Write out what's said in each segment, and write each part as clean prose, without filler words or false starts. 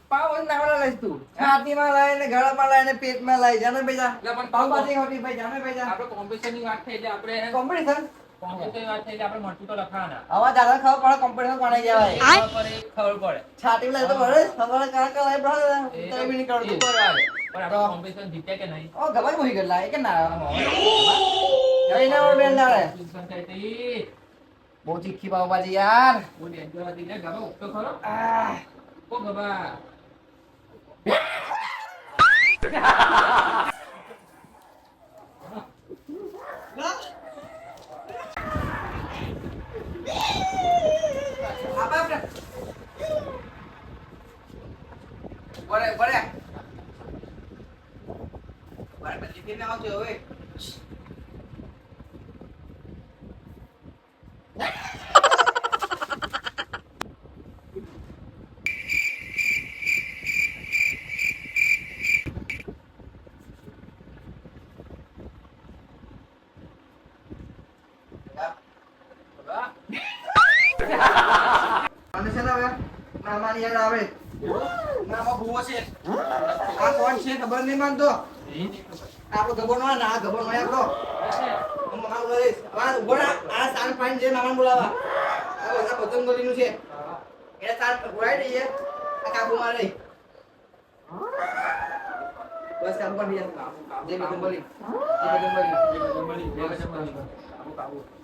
પાવ નાવડા લઈશ તું છાતીમાં લાય ને ગળામાં લાય ને પેટમાં લાય જાને પૈસા એટલે પણ પાવ ભાજી હોતી ભાઈ જાને પૈસા આપણે કોમ્પિટિશન ની વાત થઈ એટલે આપણે કોમ્પિટિશન કોમ્પિટિશન ની વાત થઈ એટલે આપણે મરચું તો લખાવાના આવા દાદા ખબર પડે કોમ્પિટિશન કોને કહેવાય ખબર પડે છાતી લાય તો પડે ખબર કાં કાં લાય પડે તો બી નહીં એ કરતું બરાબર. પણ આપણે કોમ્પિટિશન જીત્યા કે નહીં ઓ ગબાઈ મોહી ગયેલા એ કે ના જઈને ઓર બેન લાવે કોમ્પિટિશન થઈ હતી બહુ ચીખી પાવ ભાજી યાર બહુ ડેન્જર હતી ને ગમે ઉઠતો ખરો આ ઓ ગબા આપા બરે બરે બરે બધી ફીને આવજો હવે મને છે ને હવે નામાની યાદ આવે નામા ભૂવો છે આ કોણ છે ખબર નહીં માનતો આપણો ગબરનો ના ગબરનો આપણો મામા બોલે આ ઉભોડા આ સાન પાઈન જે મામા બોલાવા આ બધા પતંગ ગોલીનું છે એને સાન ઉડાઈ દઈએ આ કાબુ મારે બસ કાબુ કરી દે જે પતંગ ગોલી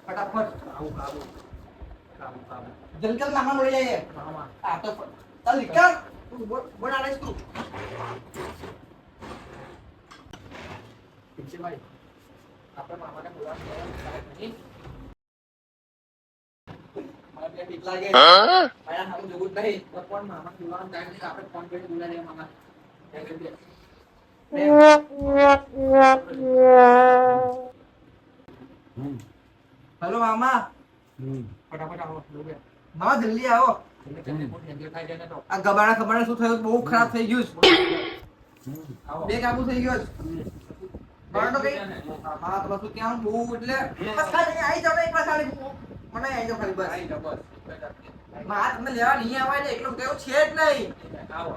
ફટાફટ જલ્દી મામા બોલી જાય આ તો ચાલ નીકળ બોલ આવીશ તું ભાઈ આપણે મામાને બોલાવવાનું મને બે બીક લાગે મારા સામે જોવું જ નહીં તો કોણ મામા બોલાવવાનું ટાઈમ નહીં આપણે ફોન કરીને બોલાવીએ મામા હેલો મામા ફટાફટ આવો મામા જલ્દી આવો આ ગબાડા ખબર શું થયું બહુ ખરાબ થઈ ગયું બે કાબુ થઈ ગયો બરાબર તો કઈ હા તો બસ ક્યાં બહુ એટલે બસ ખાલી આવી જાવ ને એક વાર ખાલી મને આવી જાવ ખાલી બસ આવી જાવ બસ માં તમને લેવા નહીં આવાય ને એટલું કેવું છે જ નહીં આવો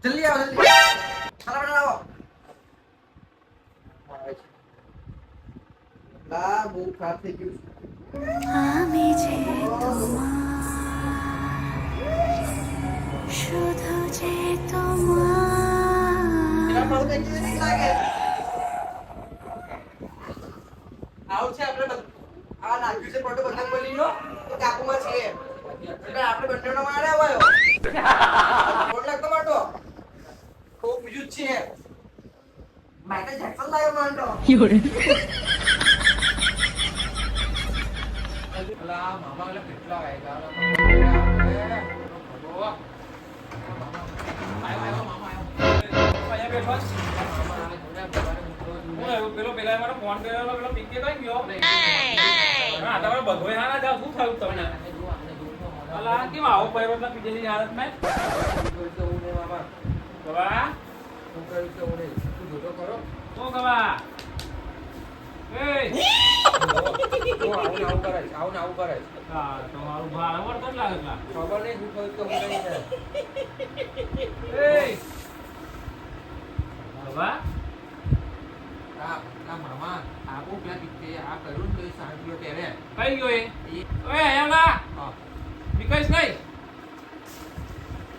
જલ્દી આવો જલ્દી ફટાફટ આવો લા બહુ ખરાબ થઈ ગયું আমি যে শুধু যে એના પર કઈ ચીજ નહીં લાગે આવું છે આપણે આ નાખ્યું છે ફોટો બતંગ બોલીનો તો કાકુમાં છે એટલે આપણે બંનેનો મારે આવ્યો ફોન લાગતો માટો ખૂબ બીજું જ છે માઇકલ જેક્સન લાવ્યો માટો અલા મામા એટલે કેટલા વાગ્યા પેલો પેલા મારો ફોન કર્યો પેલો પીકે કઈ ગયો હા તમારે બધોય હારા જાવ શું થયું તમને અલા કેમ આવો પૈરોટના પીજેની હાલતમાં ગવા શું કર્યું તો ઓરે તું જોતો ખરો ઓ ગવા એ આવું કરે હા તમારું ભાર આવડતો જ લાગે ખબર નહીં શું થયું તો મને એ ગવા આ મામા આપો પેલા પીકે આ કર્યું ને તો સાંભળ્યો ત્યારે કઈ ગયો એ ઓય આયાલા હા વિકાસ કઈ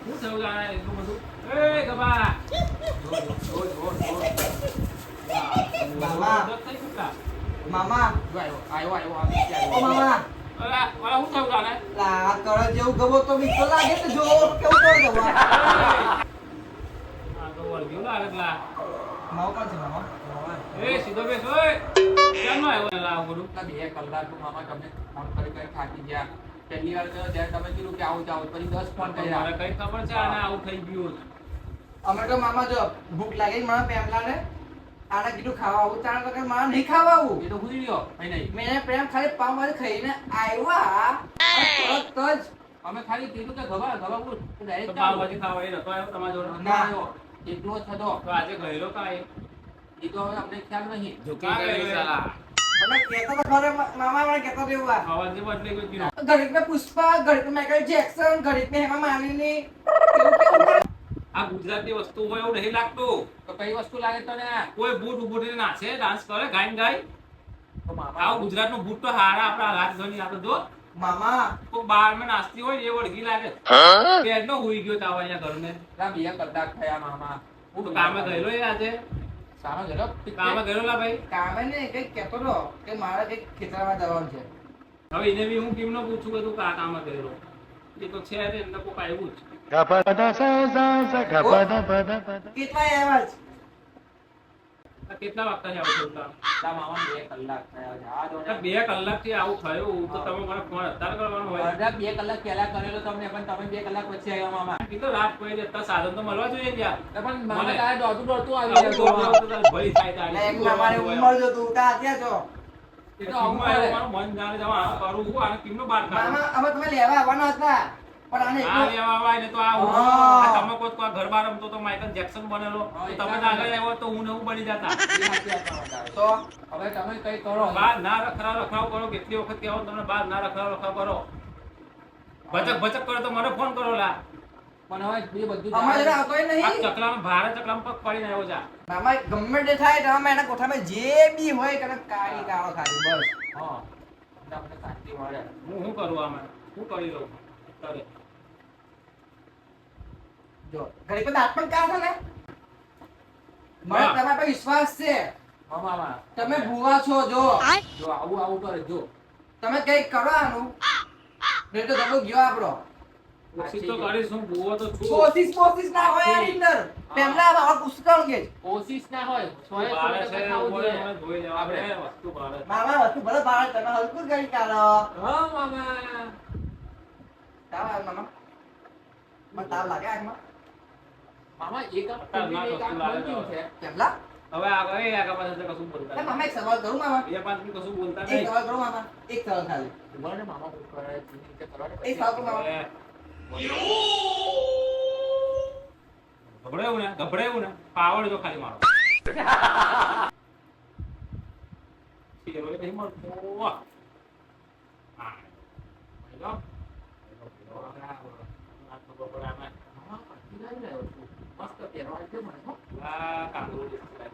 શું થયું ગાના એટલું બધું એ ગબા મામા મામા આવ્યો ઓ મામા અલા વાલા શું થયું ગાના લા કર જેવું ગબો તો બીક તો લાગે ને જો કેવું કરે ગબો આ તો વળગ્યું લાગે લા માવ કોણ છે મામા એ સીધો બેસ ઓય કેમ નો આવ્યો લા બધું બે કલાક મામા તમને ફોન કરી થાકી ગયા પહેલી વાર તો જ્યારે તમે કીધું કે આવું જાવ પછી 10 ફોન કર્યા મને કઈ ખબર છે આને આવું થઈ ગયું અમે તો મામા જો ભૂખ લાગી મને પેમલાને આને કીધું ખાવા આવું તાણ તો મારે નહીં ખાવા આવું એ તો ભૂલી ગયો નહીં મેં પ્રેમ ખાલી પાવભાજી ખાઈને આવ્યા તરત જ અમે ખાલી કીધું કે ગવા બોલ ડાયરેક્ટ પાવભાજી ખાવા એ નતો આવ્યો તમારા જોડે ના આવ્યો એકલો જ હતો તો આજે ગયેલો કાય એ તો હવે અમને ખ્યાલ નહીં ઝુકી ગયેલી સાલા મને કહેતો તો ખરો મામા મને કહેતો તો એવું આ. અવાજ જે બદલાઈ ગયો કીધું. ઘડીક મેં પુષ્પા, ઘડીક મેં માઇકલ જેક્સન, ઘડીક મેં હેમા માલિની. એવું કેવું કરે? આ ગુજરાતી વસ્તુ હોય એવું નહીં લાગતું. તો કઈ વસ્તુ લાગે તને? કોઈ બૂટ ઉભું થઈને નાચે, ડાન્સ કરે, ગાય. તો મામા આવું ગુજરાતનું બૂટ તો હારા આપણા હાથ ધોની આપણે જો. મામા કોઈ બહારમાં નાચતી હોય ને એ વળગી લાગે. પેટનો હુઈ ગયો તાવ અહીંયા ઘરને. ના 2 કલાક થયા મામા. હું તો કામે ગયેલો યાર આજે. સામે ગયેલો? કામે ગયેલો લા ભાઈ. કામે ને કંઈક કહેતો તો કે મારે કંઈક ખેતરમાં જવાનું છે. હવે એને બી હું કેમનો પૂછું કે તું કામે ગયેલો. એ તો છે ને એમને કોક આવ્યું જ. કેટલા આવ્યા છે? આ કેટલા વાગતા આવું થયું? તા મામા 2 કલાક થયા. જા દો ને. 2 કલાકથી આવું થયું તો તમે મને ફોન અત્યારે કરવાનો હોય. અડધા 2 કલાક પહેલા કરેલો તમને, પણ તમે 2 કલાક પછી આવ્યા મામા. કીધું રાત પડી અત્યારે સાધન તો મળવા જોઈએ ત્યાં. તો પણ મામા તારે દોડતું આવી આવું જતો. દોડતું તો તારે ભલી થાય તારી. એક મામાને ઉંમર જો તું ત્યાં ત્યાં છો. એ તો આવું મારું મન જાણે જવા આ કરું હું આને કેમનો બહાર કાઢું? મામા અમે તમે લેવા આવવાના હતા પણ આને આ એકલો- લેવા આવાય ને તો આ હું. હા. આ તમે કોઈ કોઈ ઘર બહાર રમતો તો માઇકલ જેક્સન બનેલો તો તમે તો આગળ આવ્યો તો હું ને હું બની જતા. એ સાચી વાત મામા તારે. તો હવે તમે કઈ કરો. બહાર ના રખડાવ કરો. કેટલી વખત કહેવો તમને બહાર ના રખડાવ કરો. ભચક કરો તો મને ફોન કરો લા. પણ હવે એ બધું અમારે જરા આવતોય આ નહીં. ચકલામાં ભારે ચકલામાં પગ પડીને આવ્યો જા. મામા ગમે તે થાય તો અમે એના કોઠામાં જે બી હોય તને કાઢી કાઢો ખાલી બસ. હા તમને શાંતિ મળે. હું કરું આમાં? હું કરી લઉં કરે. જો ઘડી પર દાંત પણ કાઢો ને મને હા. તમારા પર વિશ્વાસ છે. હા મામા તમે ભૂવા છો જો જો આવું કરે જો. તમે કઈક કરો આનું નહીં તો દબો ગયો આપણો. કોશિશ તો કરીશ હું. બુઓ તો છું. કોશિશ ના હોય આની અંદર પહેલા આવા પુસ્તક કે કોશિશ ના હોય. સોએ ભારે સો છે, ટકા ખાવું જોઈએ. મને ધોઈ લેવા આપણે. આપણે વસ્તુ ભારે. મામા વસ્તુ ભલે ભાવે તમે હલકું જ કરી કાઢો. હા મામા તાવ આવે મામા? મને તાવ લાગે આંખમાં? મામા એક આમ તાર ના એક આમ કશું લાગે બંધ છે. કેમલા? હવે આગળ પાછળ કશું બોલતા એ મામા એક સવાલ કરું મામા? બે પાંચ મિનિટ કશું બોલતા એક નહીં. સવાલ કરું મામા? એક સવાલ ખાલી. ઉભા રહો ને મામા કોઈ કરે છે, રીતે કરવા દે. એક સવાલ કરું મામા? ગભરાયું ને પાવડ જો ખાલી મારો. શેરો એ નહીં મળતો. હા. ભાઈ લો. આ ખબર પડે આમાં. મામા પાછી ના રહ્યો છું. મસ્ત પહેરવા છે મને હો. આ કાંગરૂ દેખાય.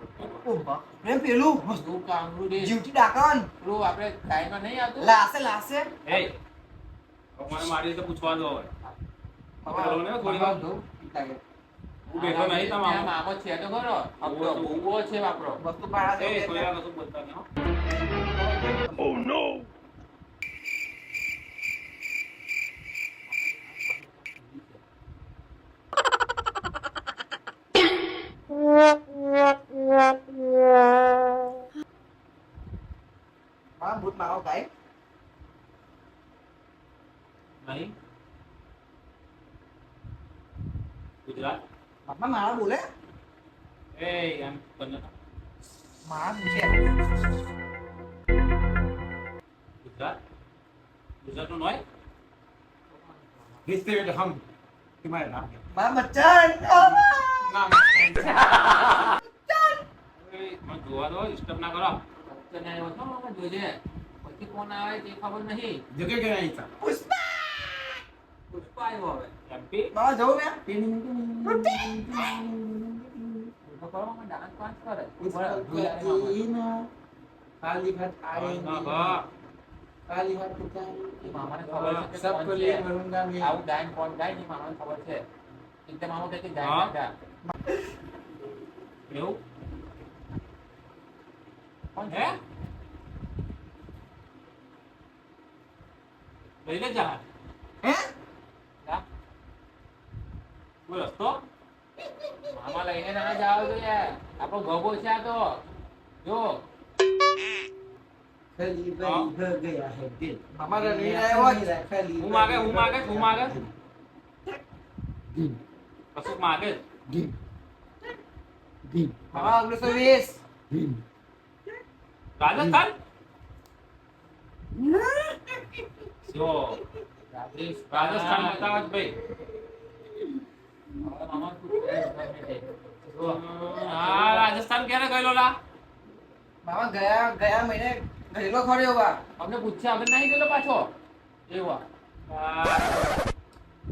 ઓહો, પ્રેમ પેલું શું કાંગરૂ દે. જીવતી ડાકણ પેલું આપણે ગાયમાં નહીં આવતું? લાશે એ મને મારી રીતે પૂછવા દો હવે. મામા બોલો ને થોડી વાર. જો, લાગે. હું બેઠો નહીં આ તમારો. મામો છે તો ખરો. આપણો ભૂવો છે આપણો. વસ્તુ પાડા દે એ એટલે. થોડી વાર કશું બોલતા નહીં હો. મામા બૂટ મારો ગાય નહીં ગુજરાત. બાપા મારા બોલે એ એમ બંને મારા પૂછે ગુજરાતનું નોય. रिश्ते में हम तुम्हारे नाम है મારા બચ્ચન नाम મને જોવા દો. ડિસ્ટર્બ ના કરો. તને આવ્યો છો મામા જોજે. પછી કોણ આવે તે ખબર નહીં. જગ્યા કે નહીં था પુષ્પા આવ્યો હવે. એમપી મારા જવું મેં તો કરો મામા ડાન્સ પાંચ કરે. ખાલી હાથ ખાલી હાથ એ મામાને ખબર છે કે सबको કોણ लिए છે. मरूंगा मैं આવું ગાયન કોણ ગાય ની મામાને ખબર છે. એટલે મામા કહે કે હા. ગાયન ગા. એવું કોણ હે છે? લઈને જા. હે ગા. બોલ રસ્તો. મામા લઈને ના જાવ જોઈએ. આપણો ગોગો છે આ તો. જો खाली हाँ। भर गया है दिल हमारा नहीं आया खाली હું માગે કશું માગે જ. हमारा 1920 રાજસ્થાન જો રાજસ્થાન બતાવો જ ભાઈ. હવે મામા શું કરે છે? હા રાજસ્થાન ક્યારે ગયેલો લા? मामा गया महीने ગયેલો ખરો બા. અમને પૂછ્યા વગર નહીં ગયેલો પાછો એવા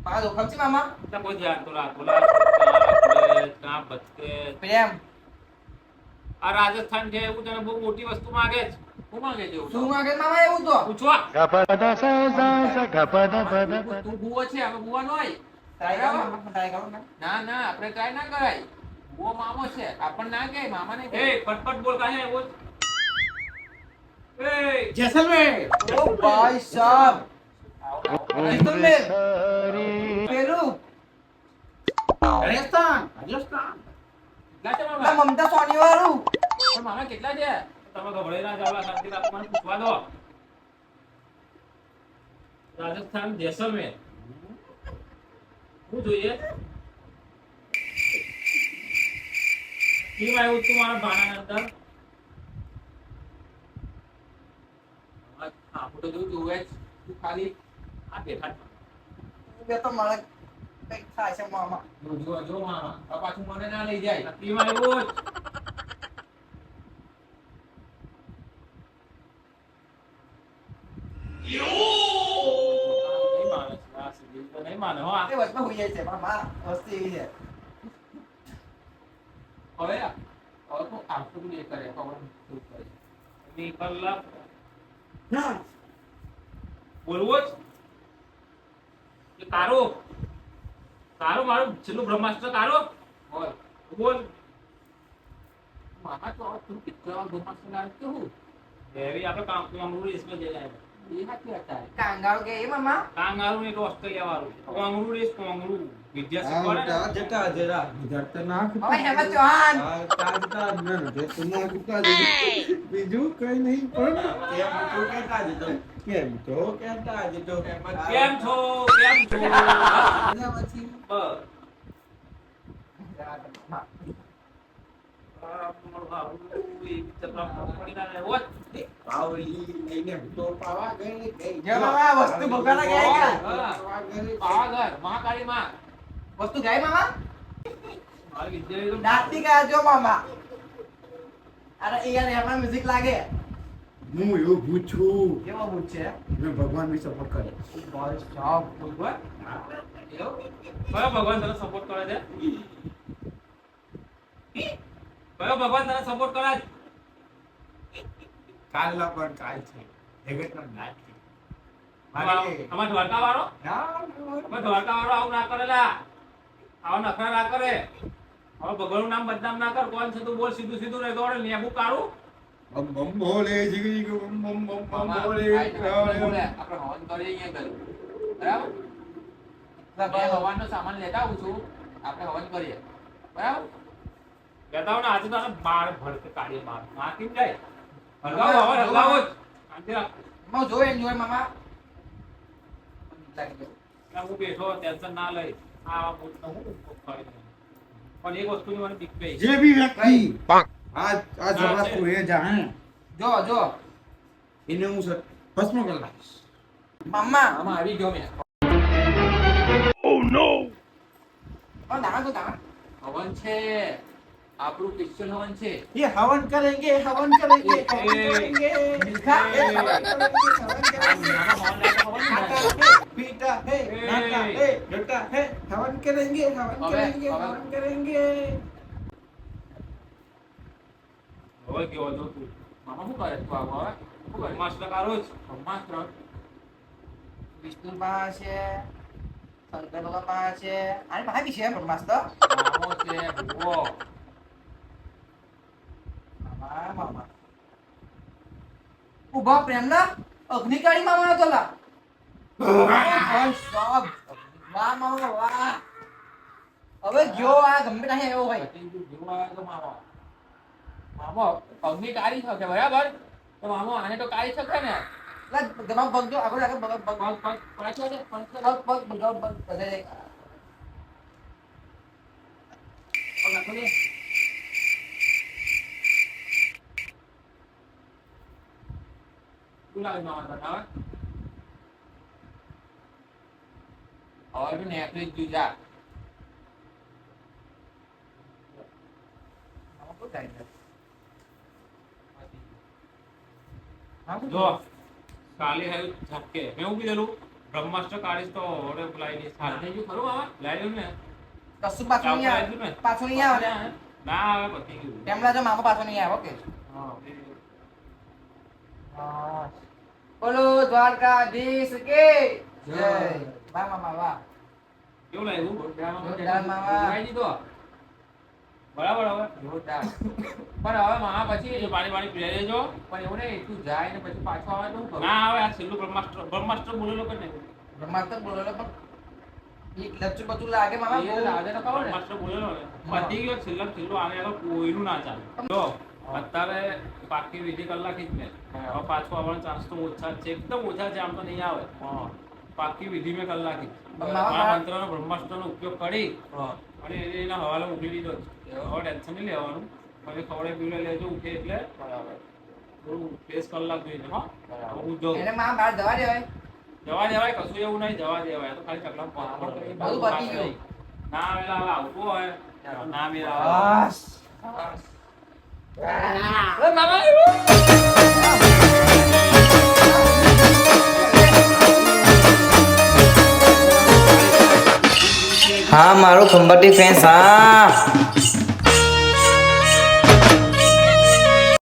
મારા જોખમ છે મામા. કોઈ ધ્યાન તો રાખો કાં ભટકે. પ્રેમ. આ રાજસ્થાન છે એવું તને બહુ મોટી વસ્તુ માંગે છે. શું માંગે છે એવું? શું માંગે મામા એવું તો? પૂછવા તું ભૂવો છે અમે ભૂવા નો હોય. ટ્રાય કરો મામા, ટ્રાય કરો ને. ના ના આપણે ટ્રાય ના કરાય. ભૂવો મામો છે આપણને ના કહે મામા ને કહે. એ ફટફટ બોલ કાંઈ બોલ. એ જેસલમેર. ઓ ભાઈ સાહેબ. જેસલમેર. પેરુ. રાજસ્થાન. રાજસ્થાન. કેટલા છે આ મામા? મમતા સોની વાળું. પણ મામા કેટલા છે? તમે ગભરાઈ ના જાવ શાંતિ રાખો મને પૂછવા દો. રાજસ્થાન જેસલમેર શું જોઈએ? કેમ આવ્યું તું મારા ભાણાના અંદર? આપણે તો જોવે જ તું ખાલી આ બેઠા છે. બે તો મારે કઈક થાય છે મામા. જો જો મામા હવે પાછું મને ના લઈ જાય. કેમ આવ્યું? નહીં માને છે. આ સીધી તો નહીં માને હો આ. એ વચમાં હોઈ જાય છે મામા. વસ્તી એવી છે. હવે તો આટલું બધું એ કરે ખબર શું કરે. ની કલાક બોલવો જ કે તારો તારો મારો છેલ્લું બ્રહ્માસ્ત્ર તારો બોલ બોલ. મામા તો હવે તું કેટલા ઘુમાસ લાવે કેવું એવી આપણે કામ કાંગરૂ રેસમાં જઈ જાય. એ હાથી હતા કાંગાળો કે એ મામા. કાંગારૂ ને તો ઓસ્ટ્રેલિયા વાળું છે. કાંગરૂ રેસ કાંગરૂ વિદ્યા શીખવાડે ને. હવે હેમંત ચૌહાણ. બીજું કઈ નહીં પણ કેમ તો કેમ છો કેમ છો બસ. આ તમારું હારું એ ચક્ર પડી ના રહે. હોત. પાવલી લઈને તો પાવા ગઈ જો મામા વસ્તુ ભોગાના ગયા કે? પાવાગઢ મહાકાળી માં વસ્તુ ગાય મામા. મારી વિદ્યા તો દાંતની ગાય જો મામા. અરે એ યાર એમાં મ્યુઝિક લાગે. હું એવું પૂછું કેવો ભૂત છે? મેં ભગવાન બી સપોર્ટ કરે ભાઈ સાહેબ. ભગવાન એવું કયો ભગવાન તને સપોર્ટ કરે છે? કયો ભગવાન તને સપોર્ટ કરે છે? કાલના પણ કાલ છે જગતનો નાથ છે આમાં દ્વારકા વાળો આમાં દ્વારકા વાળો આવું ના કરેલા. આવા નખરા ના કરે. હવે ભગવાનનું નામ બદનામ ના કર. કોણ છે તું બોલ સીધું સીધું નહીં તો લેબુ કાઢું. બમ બમ બોલે જીગી જીગી બમ બમ બમ બમ મામા બોલે બોલે આપણે હવન કરીએ અહીંયા ઘરે બરાબર મેં હવનનો સામાન લેતા આવું છું આપણે હવન કરીએ બરાબર કહેતા હોય ને આજે તારે બાર ભડકે કાઢીએ બાર. માં કેમ જાય? હલગાવો હવે હલગાવો જ. શાંતિ રાખ. મામા જો એન્જોય મામા. એટલે હું બેઠો ટેન્શન ના લઈ. આ બોલતો હું કરી દઉં. પણ એક વસ્તુની મને બીક પડી. જે ભી વ્યક્તિ આ જવા તું એ જાણે જો જો એને હું ભસ્મ કરી નાખીશ મામા. આમાં આવી ગયો મેં દાણા તો દાણા. હવન છે આપણું ક્રિશ્ચન હવન છે ये हवन करेंगे हवन करेंगे हवन करेंगे મિલ્ખા. ए, हवन करेंगे हवन करेंगे खाता है पीता है नाता है लुटा है हवन करेंगे हवन करेंगे हवन करेंगे હવે કેવો જો તું મામા શું કરે તું આવું હવે શું કરે માસ્ટર કાઢો જ. બ્રહ્માસ્ત્ર વિષ્ણુ પાસે છે. શંકર ભગવાન પાસે છે. આની પાસે બી છે બ્રહ્માસ્ત્ર. મામો છે ભૂવો મામા મામા. ઉભા પ્રેમના અગ્નિકાળી મામા હતો લા. ભાઈ સાહેબ. વાહ મામા વાહ. હવે જો આ ગમે ત્યાં આવ્યો ભાઈ. જેવો આવે તો મામો મામો અગ્નિ કાઢી શકે બરાબર તો મામો આને તો કાઢી શકે ને લા તમામ પગ જો આગળ આગળ પગ પગ પગ પગ પાછો છે પગ પગ પગ બધો પગ બધે. નાખો દે શું લાગે મામા તને હવે તો નેકળી જ ગયું જા મામા શું થાય છે? જો કાલે આવ્યું ઝપકે મેં એવું કીધેલું બ્રહ્માસ્ત્ર કાઢીશ તો ઓરે લાવી દઈશ હાલ થઈ ગયું ખરું મામા લાવી દઉં ને કશું પાછું નહીં આવે પાછું નહીં આવે ને ના આવે પતી ગયું તેમના જો મામા પાછું નહીં આવે ઓકે બોલો દ્વારકાધીશ કે જય વાહ મામા વાહ કેવું લાગ્યું જોરદાર મામા. જોડાઈ દીધો બરાબર હવે જોરદાર પણ હવે મામા પછી એ પાણી પાણી પીઈ લેજો પણ એવું નહીં તું જાય ને પછી પાછો આવે તો હું કરું? ના આવે આ છેલ્લું બ્રહ્માસ્ત્ર બોલેલો કે નહીં બ્રહ્માસ્ત્ર બોલેલો પણ એક લચ્છુ બધું લાગે મામા એ બહુ. લાગે તો ખબર ને બ્રહ્માસ્ત્ર બોલેલો ને પતી ગયો છેલ્લું આને આગળ કોઈનું ના ચાલે જો અત્યારે પાકી વિધિ કલાક જ ને હવે પાછું આવવાનો ચાન્સ તો ઓછા જ છે એકદમ ઓછા છે આમ તો નહીં આવે પાકી વિધિ મેં કલાક મામા મંત્રનો બ્રહ્માસ્ત્રનો ઉપયોગ કરી હા. અને એના હવાલે મોકલી દીધો છે. હવે ટેન્શન નહીં લેવાનું હવે ખવડે પીવડે લેજો ઉઠે એટલે બરાબર થોડું 20 કલાક જોઈને હા હવે હું જાઉં એને માં બહાર જવા દેવાય જવા દેવાય કશું એવું નહીં જવા દેવાય તો ખાલી ચકલામ બધું પતી ગયું. ના આવેલા હવે આવતું હોય ના મેળા આવે બસ હા મારું ખંભાતી ફેન્સ હા